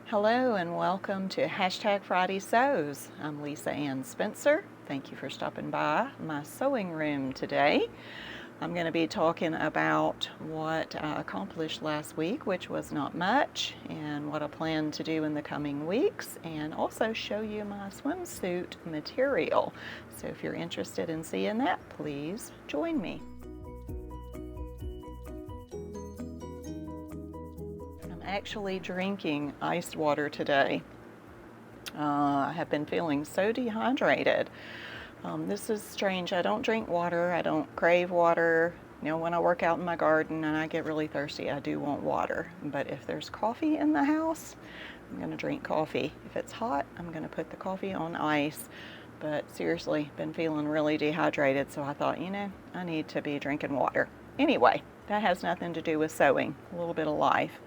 Hello and welcome to Hashtag Friday Sews. I'm Lisa Ann Spencer. Thank you for stopping by my sewing room today. I'm going to be talking about what I accomplished last week, which was not much, and what I plan to do in the coming weeks, and also show you my swimsuit material. So if you're interested in seeing that, please join me. I'm actually drinking iced water today. I have been feeling so dehydrated. This is strange. I don't drink water. I don't crave water. You know, when I work out in my garden and I get really thirsty, I do want water. But if there's coffee in the house, I'm going to drink coffee. If it's hot, I'm going to put the coffee on ice. But seriously, been feeling really dehydrated, so I thought, I need to be drinking water. Anyway, that has nothing to do with sewing. A little bit of life.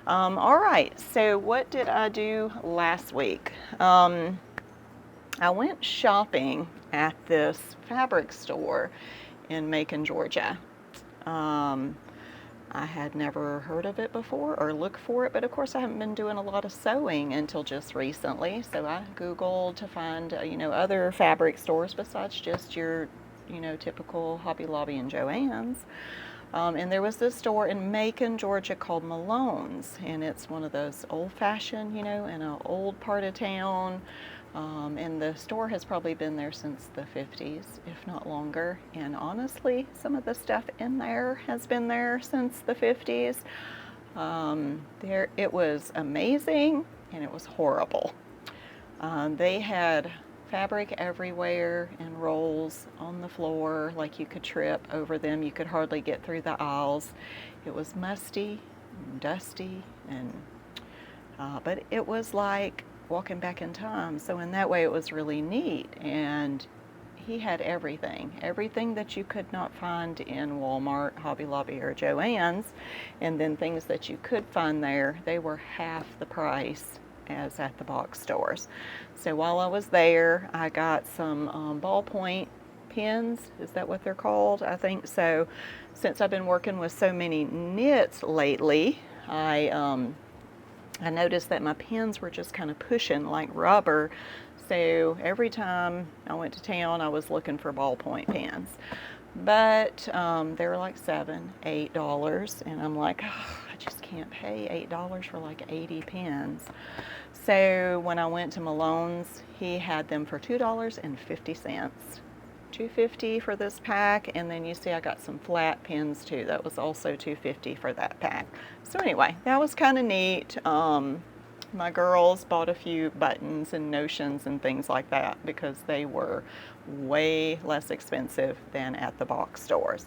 All right, so what did I do last week? I went shopping at this fabric store in Macon, Georgia. I had never heard of it before or looked for it, but of course I haven't been doing a lot of sewing until just recently. So I Googled to find, other fabric stores besides just your, typical Hobby Lobby and Joann's. And there was this store in Macon, Georgia called Malone's, and it's one of those old-fashioned, in an old part of town. And the store has probably been there since the 50s, if not longer. And honestly, some of the stuff in there has been there since the 50s. It was amazing, and it was horrible. They had fabric everywhere and rolls on the floor, like you could trip over them. You could hardly get through the aisles. It was musty and dusty, but it was like walking back in time. So in that way, it was really neat. And he had everything that you could not find in Walmart, Hobby Lobby, or Joann's. And then things that you could find there, they were half the price as at the box stores. So while I was there, I got some ballpoint pens. Is that what they're called? I think so. Since I've been working with so many knits lately, I noticed that my pens were just kind of pushing like rubber. So every time I went to town, I was looking for ballpoint pens. But they were like $7, $8, and I'm like, I just can't pay $8 for like 80 pens. So when I went to Malone's, he had them for $2.50. $2.50 for this pack, and then you see I got some flat pens too. That was also $2.50 for that pack. So anyway, that was kind of neat. My girls bought a few buttons and notions and things like that because they were way less expensive than at the box stores.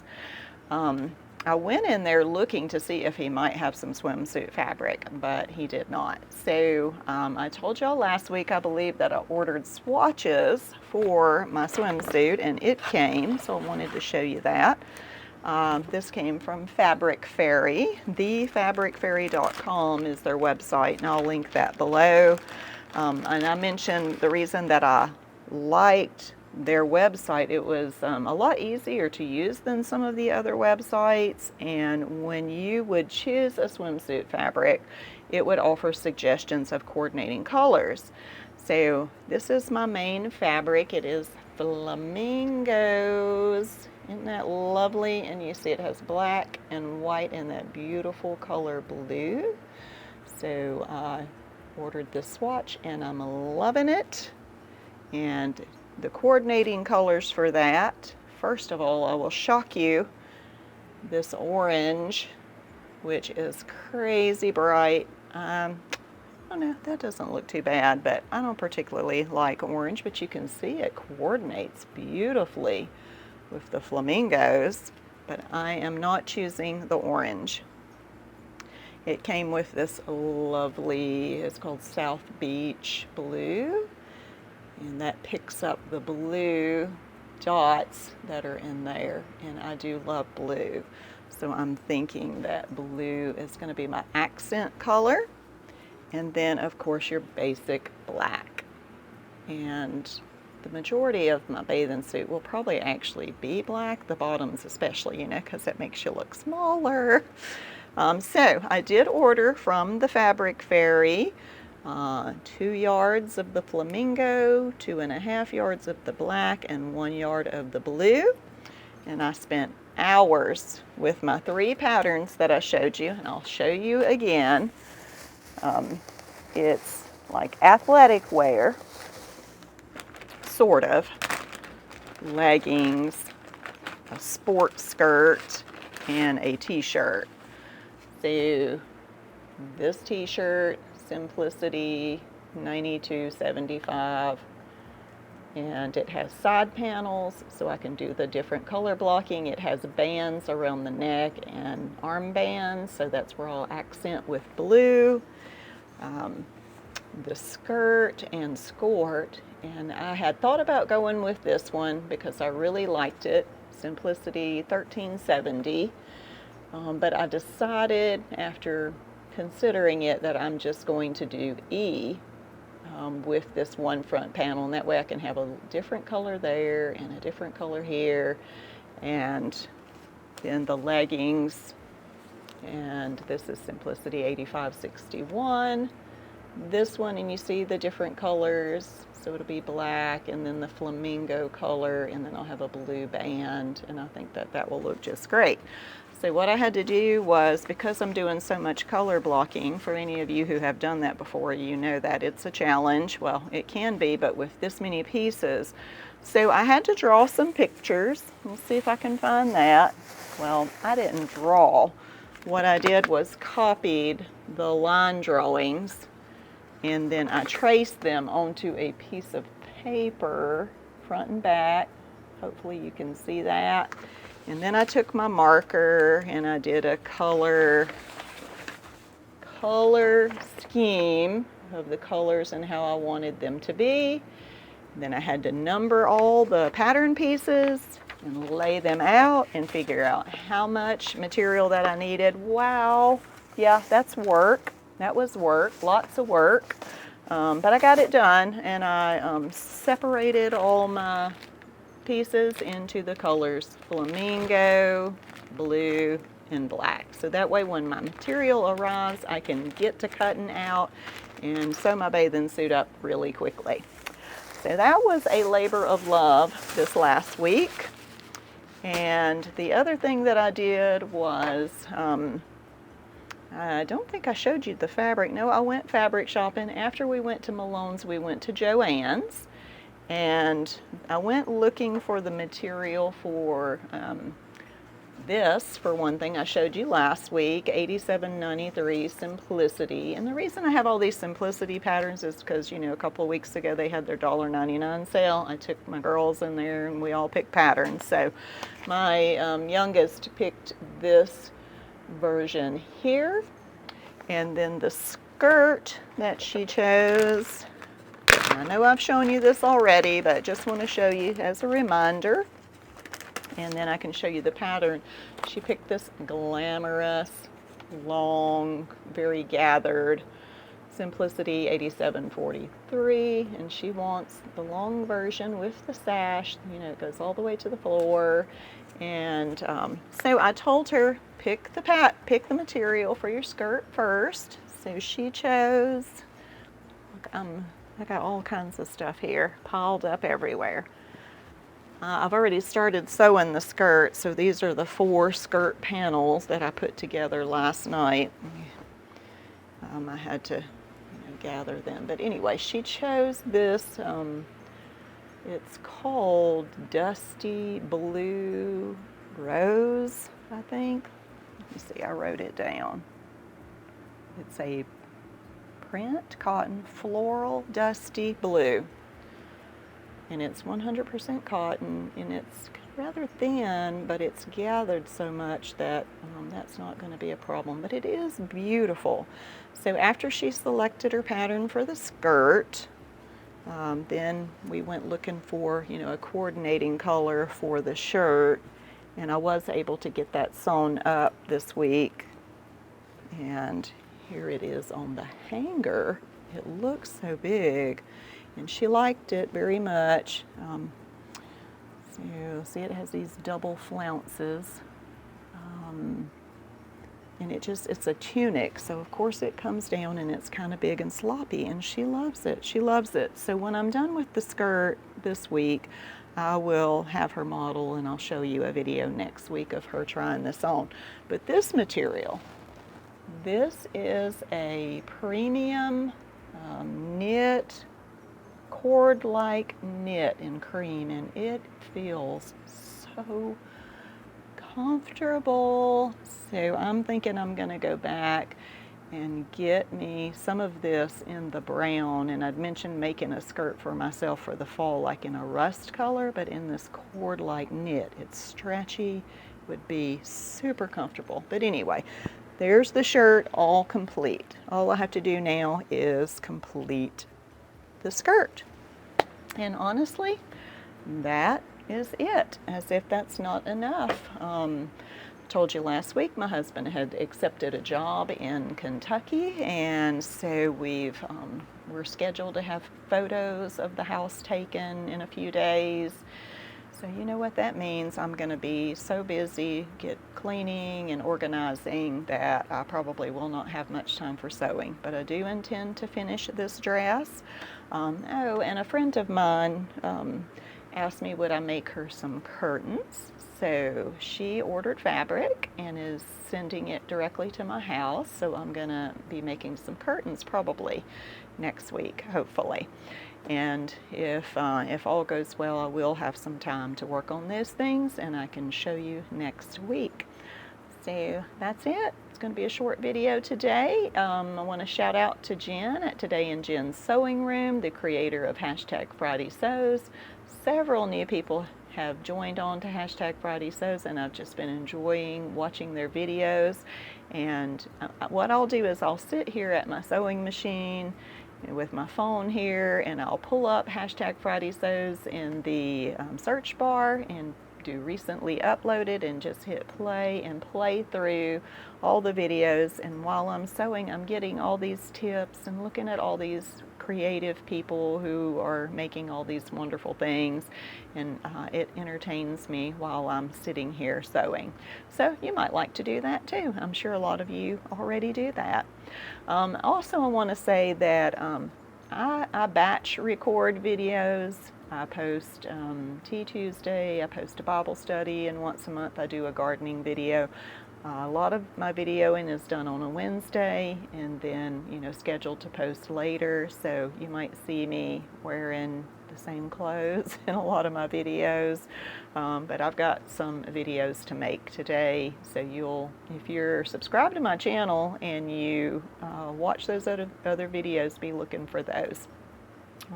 I went in there looking to see if he might have some swimsuit fabric, but he did not. So I told y'all last week, I believe, that I ordered swatches for my swimsuit, and it came, so I wanted to show you that. This came from Fabric Fairy. Thefabricfairy.com is their website, and I'll link that below. And I mentioned the reason that I liked their website. It was a lot easier to use than some of the other websites, and when you would choose a swimsuit fabric, it would offer suggestions of coordinating colors. So this is my main fabric. It is flamingos. Isn't that lovely? And you see it has black and white and that beautiful color blue. So I ordered this swatch and I'm loving it. And the coordinating colors for that, first of all, I will shock you. This orange, which is crazy bright. Oh no, that doesn't look too bad, but I don't particularly like orange, but you can see it coordinates beautifully with the flamingos, but I am not choosing the orange. It came with this lovely, it's called South Beach blue, and that picks up the blue dots that are in there, and I do love blue. So I'm thinking that blue is going to be my accent color, and then of course your basic black. And the majority of my bathing suit will probably actually be black, the bottoms especially, because it makes you look smaller. So I did order from the Fabric Fairy 2 yards of the flamingo, 2.5 yards of the black, and 1 yard of the blue. And I spent hours with my 3 patterns that I showed you, and I'll show you again. It's like athletic wear, sort of, leggings, a sports skirt, and a t-shirt. So this t-shirt, Simplicity 92.75, and it has side panels so I can do the different color blocking. It has bands around the neck and arm bands, so that's where I'll accent with blue. The skirt and skirt, and I had thought about going with this one because I really liked it, Simplicity 1370, but I decided after considering it that I'm just going to do E with this one front panel, and that way I can have a different color there and a different color here, and then the leggings, and this is Simplicity 8561. This one, and you see the different colors, so it'll be black and then the flamingo color, and then I'll have a blue band, and I think that that will look just great. So what I had to do was, because I'm doing so much color blocking, for any of you who have done that before, you know that it's a challenge. Well, it can be, but with this many pieces. So I had to draw some pictures. Let's see if I can find that. Well, I didn't draw. What I did was copied the line drawings, and then I traced them onto a piece of paper, front and back. Hopefully you can see that. And then I took my marker and I did a color scheme of the colors and how I wanted them to be. And then I had to number all the pattern pieces and lay them out and figure out how much material that I needed. Wow, yeah, that's work. That was work, lots of work, but I got it done, and I separated all my pieces into the colors flamingo, blue, and black. So that way when my material arrives, I can get to cutting out and sew my bathing suit up really quickly. So that was a labor of love this last week. And the other thing that I did was, I don't think I showed you the fabric. No, I went fabric shopping. After we went to Malone's, we went to Joann's, and I went looking for the material for this, for one thing. I showed you last week, 87.93 Simplicity. And the reason I have all these Simplicity patterns is because, you know, a couple of weeks ago they had their $1.99 sale. I took my girls in there and we all picked patterns. So my youngest picked this version here, and then the skirt that she chose, I know I've shown you this already, but just want to show you as a reminder, and then I can show you the pattern. She picked this glamorous, long, very gathered Simplicity 8743, and she wants the long version with the sash, you know, it goes all the way to the floor. And so I told her, pick the material for your skirt first. So she chose, look, I got all kinds of stuff here piled up everywhere. I've already started sewing the skirt, so these are the 4 skirt panels that I put together last night. I had to, gather them, but anyway, she chose this. It's called Dusty Blue Rose, I think. Let me see, I wrote it down. It's a print cotton floral dusty blue, and it's 100% cotton, and it's rather thin, but it's gathered so much that that's not going to be a problem, but it is beautiful. So after she selected her pattern for the skirt, then we went looking for, a coordinating color for the shirt, and I was able to get that sewn up this week. And here it is on the hanger. It looks so big, and she liked it very much. So see, it has these double flounces. and it's a tunic, so of course it comes down and it's kind of big and sloppy, and she loves it. She loves it. So when I'm done with the skirt this week, I will have her model, and I'll show you a video next week of her trying this on. But this material, this is a premium knit, cord-like knit in cream, and it feels so comfortable. So I'm thinking I'm going to go back and get me some of this in the brown, and I'd mentioned making a skirt for myself for the fall like in a rust color, but in this cord-like knit. It's stretchy, would be super comfortable. But anyway, there's the shirt all complete. All I have to do now is complete the skirt. And honestly, that is it, as if that's not enough. Told you last week my husband had accepted a job in Kentucky, and so we're scheduled to have photos of the house taken in a few days. So you know what that means. I'm going to be so busy cleaning and organizing that I probably will not have much time for sewing, but I do intend to finish this dress. Oh, and a friend of mine asked me would I make her some curtains. So she ordered fabric and is sending it directly to my house. So I'm going to be making some curtains probably next week, hopefully. And if all goes well, I will have some time to work on those things, and I can show you next week. So that's it. It's going to be a short video today. I want to shout out to Jen at Today in Jen's Sewing Room, the creator of #FridaySews. Several new people have joined on to #FridaySews, and I've just been enjoying watching their videos. And what I'll do is I'll sit here at my sewing machine with my phone here, and I'll pull up #FridaySews in the search bar and do recently uploaded and just hit play and play through all the videos. And while I'm sewing, I'm getting all these tips and looking at all these creative people who are making all these wonderful things, and it entertains me while I'm sitting here sewing. So you might like to do that too. I'm sure a lot of you already do that. Also, I want to say that I batch record videos. I post Tea Tuesday, I post a Bible study, and once a month I do a gardening video. A lot of my videoing is done on a Wednesday, and then scheduled to post later, so you might see me wearing the same clothes in a lot of my videos, but I've got some videos to make today, so if you're subscribed to my channel and you watch those other videos, be looking for those.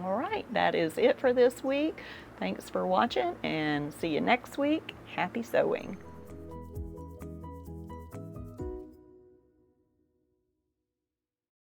All right, that is it for this week. Thanks for watching, and see you next week. Happy sewing.